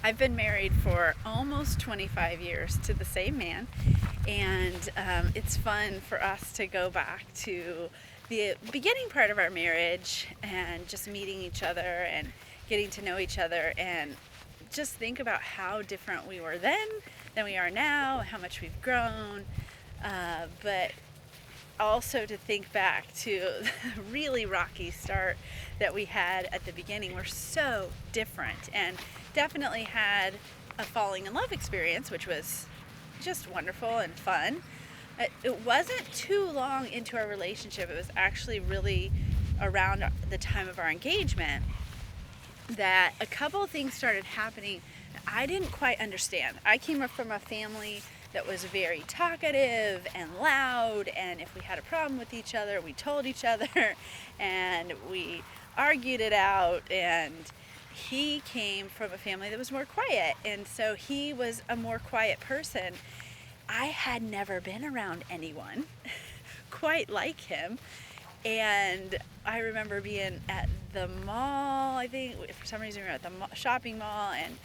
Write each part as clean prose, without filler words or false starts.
I've been married for almost 25 years to the same man, and it's fun for us to go back to the beginning part of our marriage and just meeting each other and getting to know each other and just think about how different we were then than we are now, how much we've grown, but also to think back to the really rocky start that we had at the beginning. We're so different, and definitely had a falling in love experience, which was just wonderful and fun. It wasn't too long into our relationship. It was actually really around the time of our engagement that a couple of things started happening that I didn't quite understand. I came up from a family that was very talkative and loud, and if we had a problem with each other, we told each other and we argued it out. And he came from a family that was more quiet, and so he was a more quiet person. I had never been around anyone quite like him, and I remember being at the mall, I think for some reason we were at the shopping mall and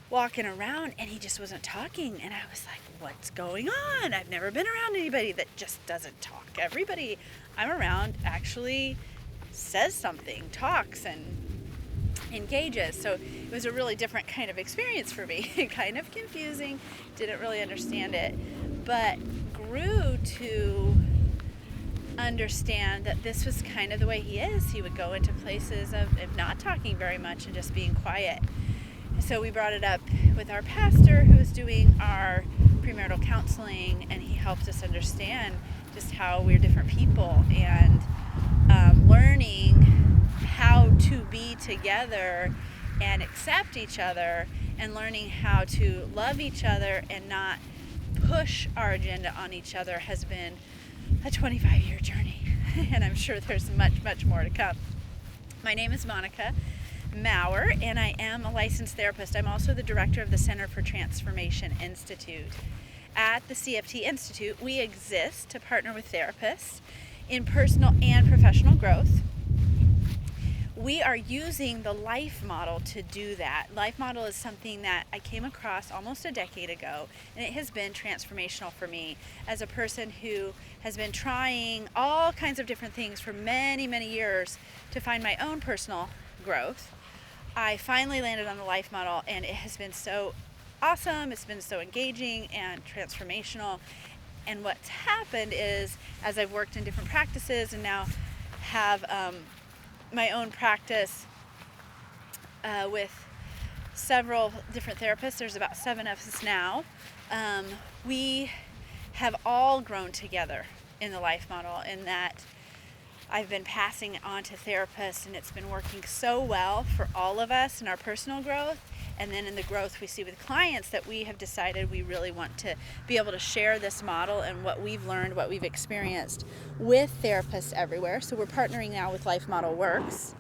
walking around, and he just wasn't talking, and I was like, what's going on? I've never been around anybody that just doesn't talk. Everybody I'm around actually says something, talks, and engages. So it was a really different kind of experience for me. Kind of confusing, didn't really understand it, but grew to understand that this was kind of the way he is. He would go into places of not talking very much and just being quiet. So we brought it up with our pastor, who was doing our premarital counseling, and he helped us understand just how we're different people, and learning how to be together and accept each other, and learning how to love each other and not push our agenda on each other has been a 25-year journey. And I'm sure there's much, much more to come. My name is Monica Maurer, and I am a licensed therapist. I'm also the director of the Center for Transformation Institute. At the CFT Institute, we exist to partner with therapists in personal and professional growth. We are using the life model to do that. Life model is something that I came across almost a decade ago, and it has been transformational for me as a person who has been trying all kinds of different things for many, many years to find my own personal growth. I finally landed on the life model, and it has been so awesome. It's been so engaging and transformational. And what's happened is, as I've worked in different practices and now have my own practice with several different therapists, there's about 7 of us now, we have all grown together in the life model, in that I've been passing it on to therapists, and it's been working so well for all of us in our personal growth, and then in the growth we see with clients, that we have decided we really want to be able to share this model and what we've learned, what we've experienced with therapists everywhere. So we're partnering now with Life Model Works,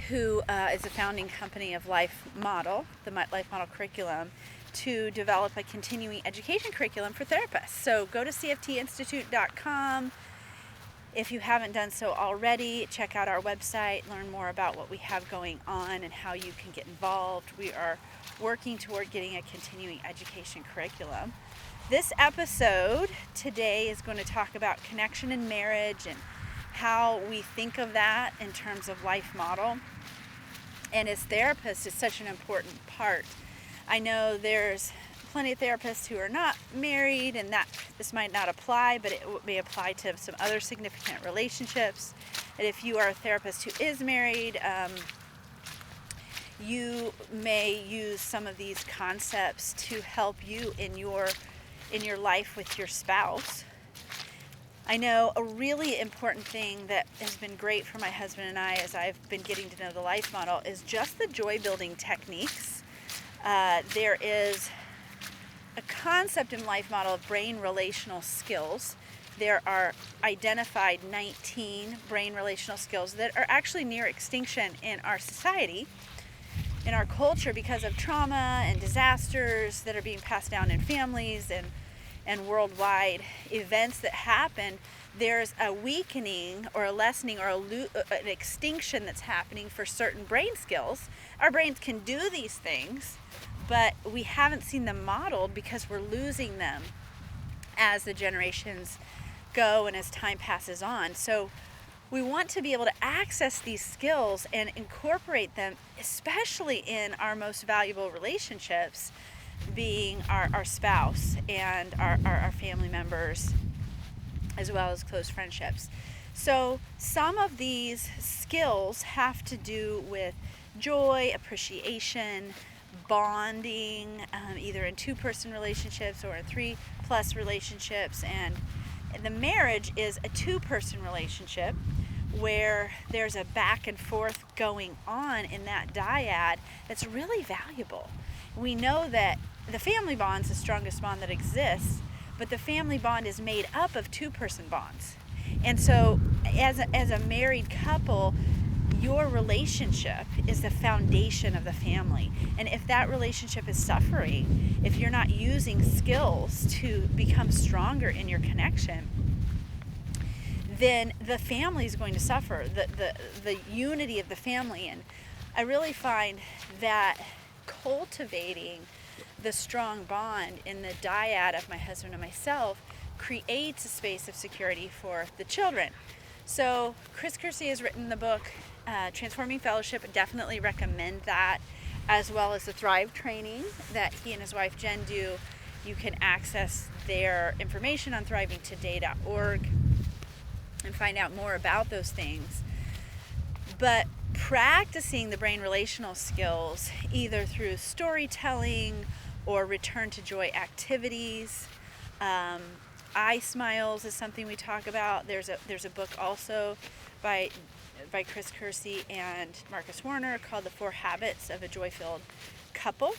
who is a founding company of Life Model, the Life Model curriculum, to develop a continuing education curriculum for therapists. So go to cftinstitute.com. If you haven't done so already, check out our website, learn more about what we have going on and how you can get involved. We are working toward getting a continuing education curriculum. This episode today is going to talk about connection in marriage and how we think of that in terms of life model. And as therapists, it's such an important part. I know there's plenty of therapists who are not married, and that this might not apply, but it may apply to some other significant relationships. And if you are a therapist who is married, you may use some of these concepts to help you in your life with your spouse. I know a really important thing that has been great for my husband and I as I've been getting to know the life model is just the joy building techniques. There is a concept in life model of brain relational skills. There are identified 19 brain relational skills that are actually near extinction in our society, in our culture, because of trauma and disasters that are being passed down in families and and worldwide events that happen, there's a weakening or a lessening or an extinction that's happening for certain brain skills. Our brains can do these things, but we haven't seen them modeled because we're losing them as the generations go and as time passes on. So we want to be able to access these skills and incorporate them, especially in our most valuable relationships, being our spouse and our family members, as well as close friendships. So some of these skills have to do with joy, appreciation, bonding, either in 2-person relationships or in 3+ relationships. And the marriage is a 2-person relationship where there's a back and forth going on in that dyad that's really valuable. We know that the family bond's the strongest bond that exists, but the family bond is made up of 2-person bonds. And so as a married couple, your relationship is the foundation of the family. And if that relationship is suffering, if you're not using skills to become stronger in your connection, then the family is going to suffer, the unity of the family. And I really find that cultivating the strong bond in the dyad of my husband and myself creates a space of security for the children. So Chris Kersey has written the book Transforming Fellowship. I definitely recommend that, as well as the Thrive training that he and his wife Jen do. You can access their information on thrivingtoday.org and find out more about those things. But practicing the brain relational skills, either through storytelling or return to joy activities, I Smiles is something we talk about. There's a book also by Chris Kersey and Marcus Warner called The 4 Habits of a Joy-Filled Couple.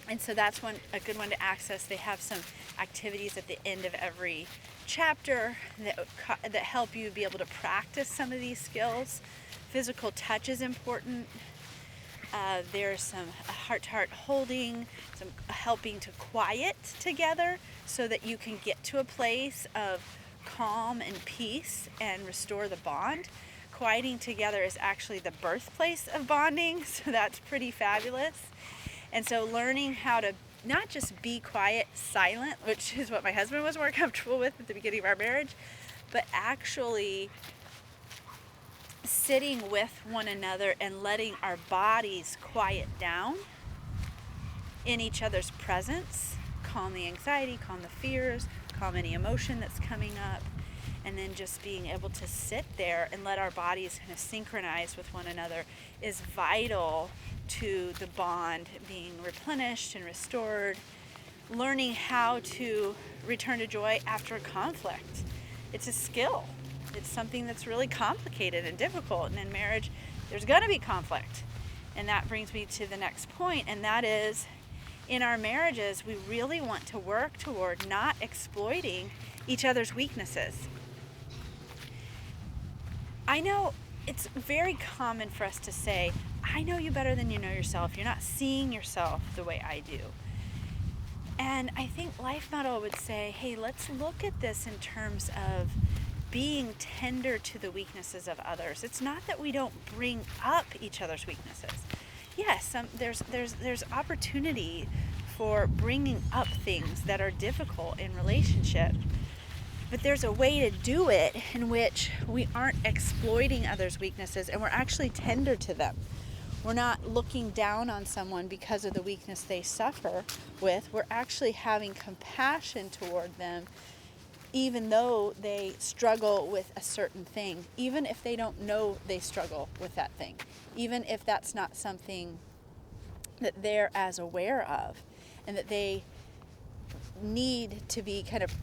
And so that's a good one to access. They have some activities at the end of every chapter that help you be able to practice some of these skills. Physical touch is important. There's some heart-to-heart holding, some helping to quiet together so that you can get to a place of calm and peace and restore the bond. Quieting together is actually the birthplace of bonding, so that's pretty fabulous. And so learning how to not just be quiet, silent, which is what my husband was more comfortable with at the beginning of our marriage, but actually sitting with one another and letting our bodies quiet down in each other's presence, calm the anxiety, calm the fears, calm any emotion that's coming up, and then just being able to sit there and let our bodies kind of synchronize with one another is vital to the bond being replenished and restored. Learning how to return to joy after a conflict. It's a skill. It's something that's really complicated and difficult. And in marriage, there's going to be conflict. And that brings me to the next point, and that is, in our marriages, we really want to work toward not exploiting each other's weaknesses. I know it's very common for us to say, I know you better than you know yourself. You're not seeing yourself the way I do. And I think Life Model would say, hey, let's look at this in terms of being tender to the weaknesses of others. It's not that we don't bring up each other's weaknesses. Yes, there's opportunity for bringing up things that are difficult in relationship, but there's a way to do it in which we aren't exploiting others' weaknesses and we're actually tender to them. We're not looking down on someone because of the weakness they suffer with. We're actually having compassion toward them, even though they struggle with a certain thing, even if they don't know they struggle with that thing, even if that's not something that they're as aware of and that they need to be kind of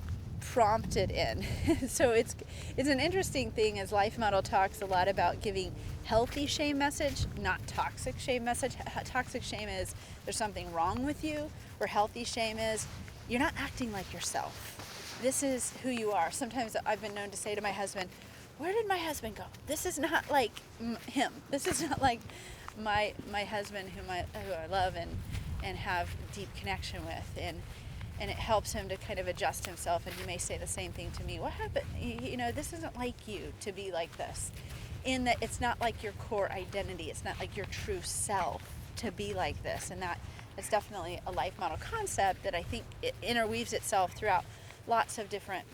prompted in. So it's an interesting thing, as Life Model talks a lot about giving healthy shame message, not toxic shame message. Toxic shame is there's something wrong with you, where healthy shame is you're not acting like yourself. This is who you are. Sometimes I've been known to say to my husband, where did my husband go? This is not like him. This is not like my husband who I love and have deep connection with. and it helps him to kind of adjust himself. And you may say the same thing to me. What happened? This isn't like you to be like this, in that it's not like your core identity. It's not like your true self to be like this. And that's definitely a life model concept that I think it interweaves itself throughout lots of different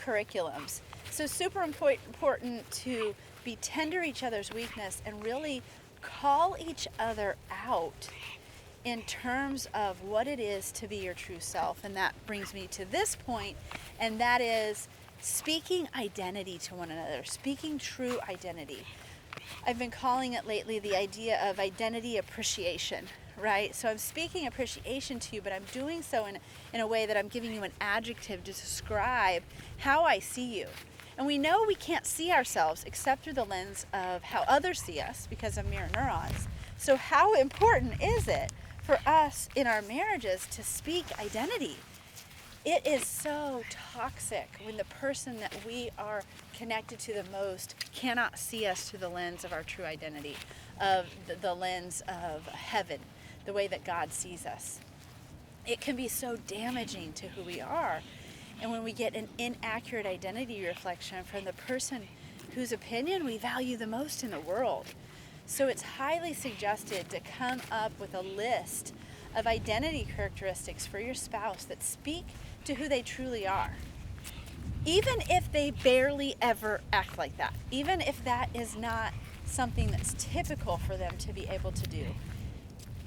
curriculums. So super important to be tender each other's weakness and really call each other out in terms of what it is to be your true self. And that brings me to this point, and that is speaking identity to one another, speaking true identity. I've been calling it lately the idea of identity appreciation, right? So I'm speaking appreciation to you, but I'm doing so in a way that I'm giving you an adjective to describe how I see you. And we know we can't see ourselves except through the lens of how others see us because of mirror neurons. So how important is it for us in our marriages to speak identity? It is so toxic when the person that we are connected to the most cannot see us through the lens of our true identity, of the lens of heaven, the way that God sees us. It can be so damaging to who we are. And when we get an inaccurate identity reflection from the person whose opinion we value the most in the world. So it's highly suggested to come up with a list of identity characteristics for your spouse that speak to who they truly are. Even if they barely ever act like that, even if that is not something that's typical for them to be able to do.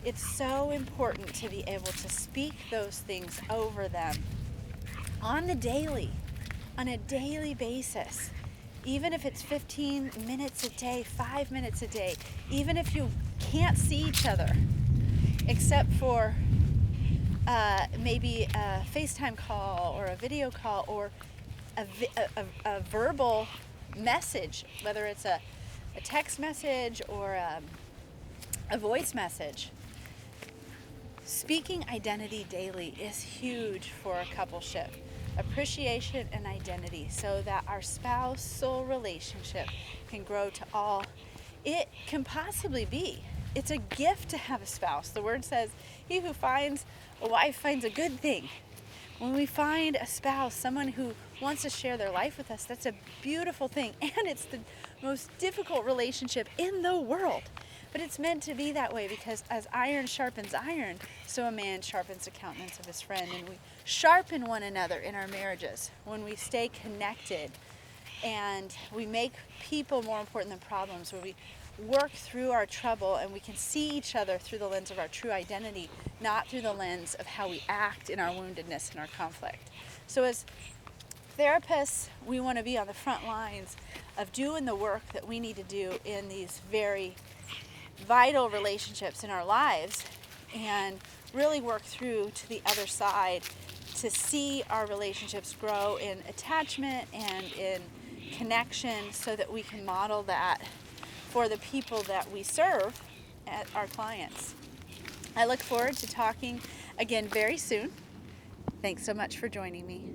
It's so important to be able to speak those things over them on a daily basis. Even if it's 15 minutes a day, 5 minutes a day, even if you can't see each other, except for maybe a FaceTime call or a video call or a verbal message, whether it's a text message or a voice message. Speaking identity daily is huge for a coupleship. Appreciation and identity, so that our spousal relationship can grow to all it can possibly be. It's a gift to have a spouse. The word says, he who finds a wife finds a good thing. When we find a spouse, someone who wants to share their life with us, that's a beautiful thing. And it's the most difficult relationship in the world. But it's meant to be that way, because as iron sharpens iron, so a man sharpens the countenance of his friend. And we sharpen one another in our marriages when we stay connected, and we make people more important than problems, where we work through our trouble and we can see each other through the lens of our true identity, not through the lens of how we act in our woundedness and our conflict. So as therapists, we want to be on the front lines of doing the work that we need to do in these very vital relationships in our lives, and really work through to the other side to see our relationships grow in attachment and in connection, so that we can model that for the people that we serve, at our clients. I look forward to talking again very soon. Thanks so much for joining me.